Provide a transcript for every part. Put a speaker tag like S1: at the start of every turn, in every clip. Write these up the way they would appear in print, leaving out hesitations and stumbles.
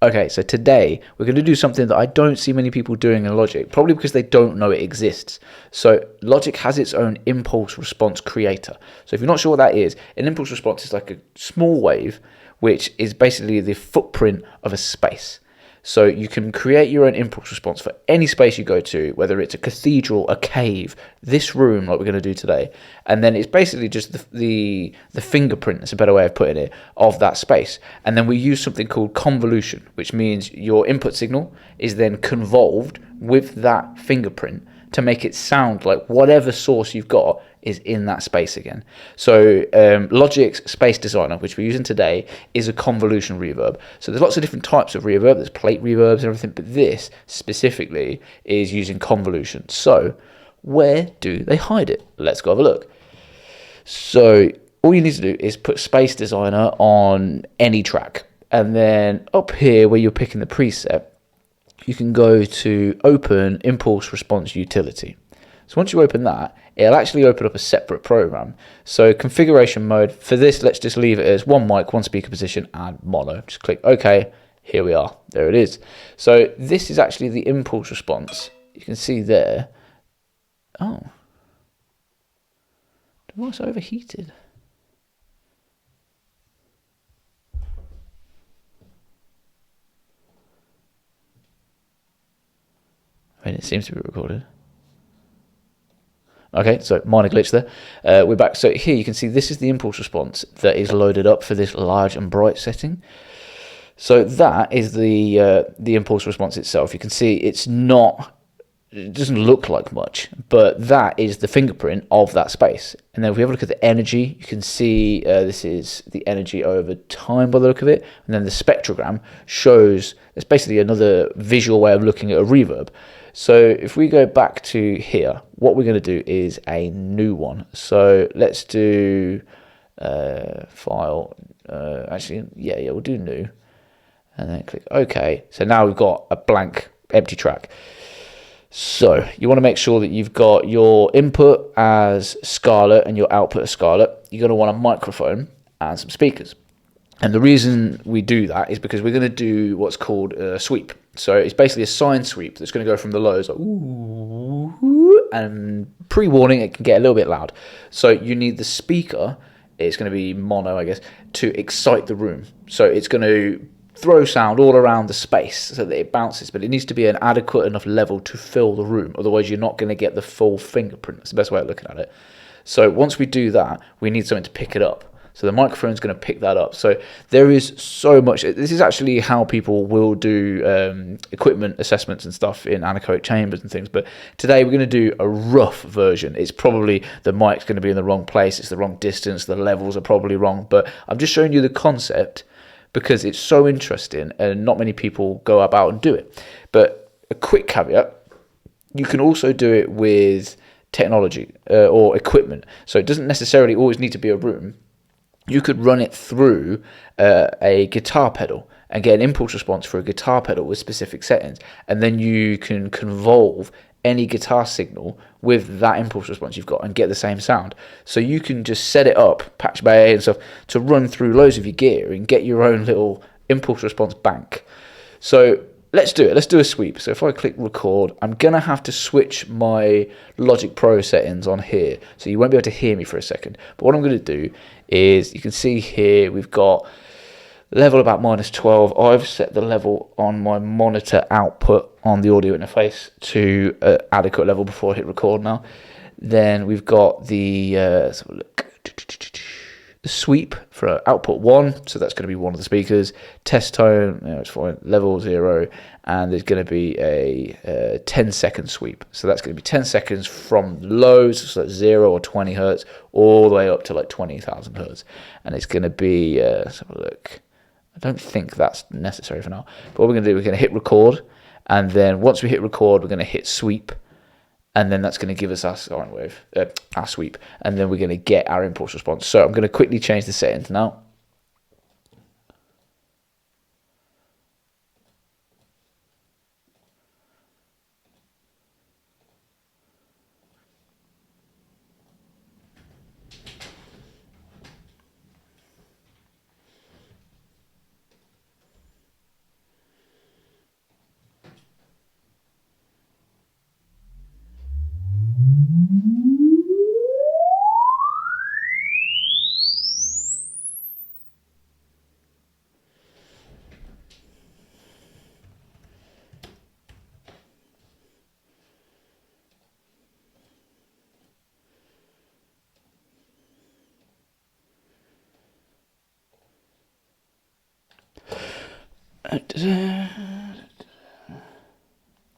S1: Okay, so today we're going to do something that I don't see many people doing in Logic, probably because they don't know it exists. So Logic has its own impulse response creator. So if you're not sure what that is, an impulse response is like a small wave, which is basically the footprint of a space. So you can create your own impulse response for any space you go to, whether it's a cathedral, a cave, this room like we're going to do today. And then it's basically just the fingerprint, that's a better way of putting it, of that space. And then we use something called convolution, which means your input signal is then convolved with that fingerprint to make it sound like whatever source you've got is in that space again. So Logic's Space Designer, which we're using today, is a convolution reverb. So there's lots of different types of reverb. There's plate reverbs and everything, but this specifically is using convolution. So where do they hide it? Let's go have a look. So all you need to do is put Space Designer on any track, and then up here where you're picking the preset, you can go to Open Impulse Response Utility. So once you open that, it'll actually open up a separate program. So configuration mode, for this, let's just leave it as one mic, one speaker position, and mono. Just click OK. Here we are. There it is. So this is actually the impulse response. You can see there. Oh. The device overheated. I mean, it seems to be recorded. Okay, so minor glitch there. We're back. So here you can see this is the impulse response that is loaded up for this large and bright setting. So that is the impulse response itself. You can see it doesn't look like much, but that is the fingerprint of that space. And then if we have a look at the energy, you can see this is the energy over time by the look of it. And then the spectrogram shows, it's basically another visual way of looking at a reverb. So if we go back to here, what we're going to do is a new one. So let's do file, we'll do new. And then click OK. So now we've got a blank, empty track. So you want to make sure that you've got your input as Scarlett and your output as Scarlett. You're going to want a microphone and some speakers. And the reason we do that is because we're going to do what's called a sweep. So it's basically a sine sweep that's going to go from the lows, like, ooh, and pre-warning, it can get a little bit loud. So you need the speaker, it's going to be mono, I guess, to excite the room. So it's going to throw sound all around the space so that it bounces, but it needs to be an adequate enough level to fill the room. Otherwise, you're not going to get the full fingerprint. That's the best way of looking at it. So once we do that, we need something to pick it up. So the microphone's going to pick that up. So there is so much. This is actually how people will do equipment assessments and stuff in anechoic chambers and things. But today we're going to do a rough version. It's probably the mic's going to be in the wrong place. It's the wrong distance. The levels are probably wrong. But I'm just showing you the concept because it's so interesting and not many people go about and do it. But a quick caveat, you can also do it with technology or equipment. So it doesn't necessarily always need to be a room. You could run it through a guitar pedal and get an impulse response for a guitar pedal with specific settings. And then you can convolve any guitar signal with that impulse response you've got and get the same sound. So you can just set it up, patch bay and stuff, to run through loads of your gear and get your own little impulse response bank. So let's do it. Let's do a sweep. So if I click record, I'm going to have to switch my Logic Pro settings on here. So you won't be able to hear me for a second. But what I'm going to do is, you can see here, we've got level about -12. I've set the level on my monitor output on the audio interface to adequate level before I hit record now. Then we've got the, let's have a look. The sweep for output 1, so that's going to be one of the speakers. Test tone, it's fine, level 0, and there's going to be a 10-second sweep. So that's going to be 10 seconds from lows, so that's 0 or 20 hertz, all the way up to like 20,000 hertz. And it's going to be, let's have a look. I don't think that's necessary for now. But what we're going to do, we're going to hit record, and then once we hit record, we're going to hit sweep. And then that's going to give us our sine wave, our sweep, and then we're going to get our impulse response. So I'm going to quickly change the settings now.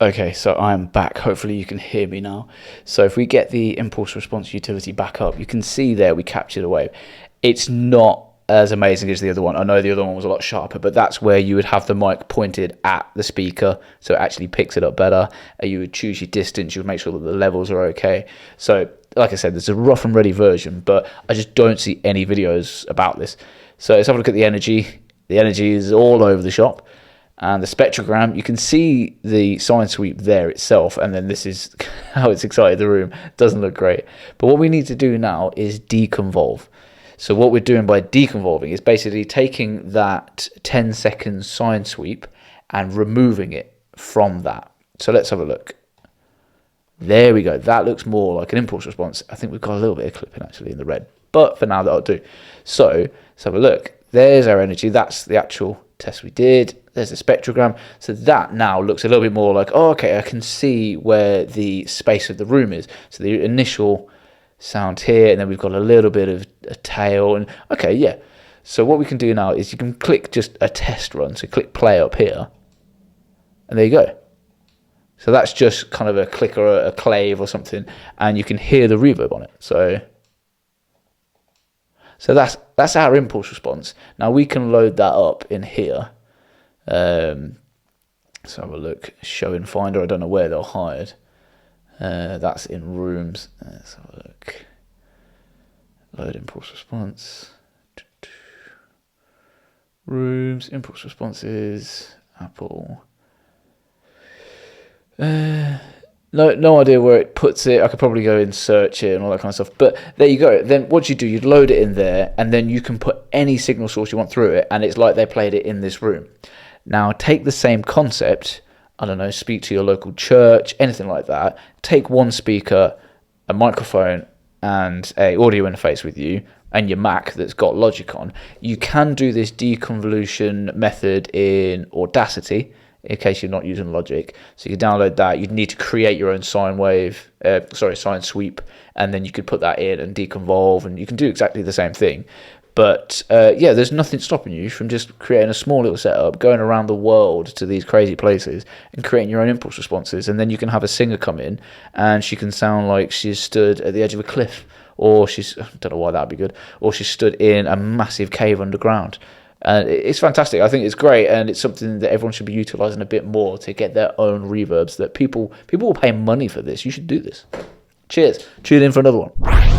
S1: Okay, so I'm back. Hopefully you can hear me now. So if we get the impulse response utility back up, you can see there we captured a wave. It's not as amazing as the other one. I know the other one was a lot sharper, but that's where you would have the mic pointed at the speaker, so it actually picks it up better. You would choose your distance, you would make sure that the levels are okay. So like I said, there's a rough and ready version, but I just don't see any videos about this. So let's have a look at the energy. The energy is all over the shop. And the spectrogram, you can see the sine sweep there itself, and then this is how it's excited the room. Doesn't look great. But what we need to do now is deconvolve. So what we're doing by deconvolving is basically taking that 10-second sine sweep and removing it from that. So let's have a look. There we go. That looks more like an impulse response. I think we've got a little bit of clipping actually in the red, but for now that'll do. So let's have a look. There's our energy. That's the actual test we did. There's the spectrogram. So that now looks a little bit more like, oh, okay, I can see where the space of the room is. So the initial sound here, and then we've got a little bit of a tail, and okay, yeah. So what we can do now is you can click just a test run. So click play up here, and there you go. So that's just kind of a click or a clave or something, and you can hear the reverb on it. So that's our impulse response. Now we can load that up in here. Let's have a look. Show in Finder. I don't know where they'll hide. That's in rooms. Let's have a look. Load impulse response. Rooms, impulse responses, Apple. No idea where it puts it. I could probably go and search it and all that kind of stuff. But there you go. Then what you do, you'd load it in there, and then you can put any signal source you want through it, and it's like they played it in this room. Now take the same concept, I don't know, speak to your local church, anything like that. Take one speaker, a microphone, and a audio interface with you, and your Mac that's got Logic on. You can do this deconvolution method in Audacity, in case you're not using Logic. So you download that. You'd need to create your own sine sweep, and then you could put that in and deconvolve, and you can do exactly the same thing. But yeah, there's nothing stopping you from just creating a small little setup, going around the world to these crazy places and creating your own impulse responses. And then you can have a singer come in and she can sound like she's stood at the edge of a cliff, or I don't know why that'd be good, or she's stood in a massive cave underground. And it's fantastic. I think it's great, and it's something that everyone should be utilising a bit more to get their own reverbs. That people will pay money for this. You should do this. Cheers. Tune in for another one.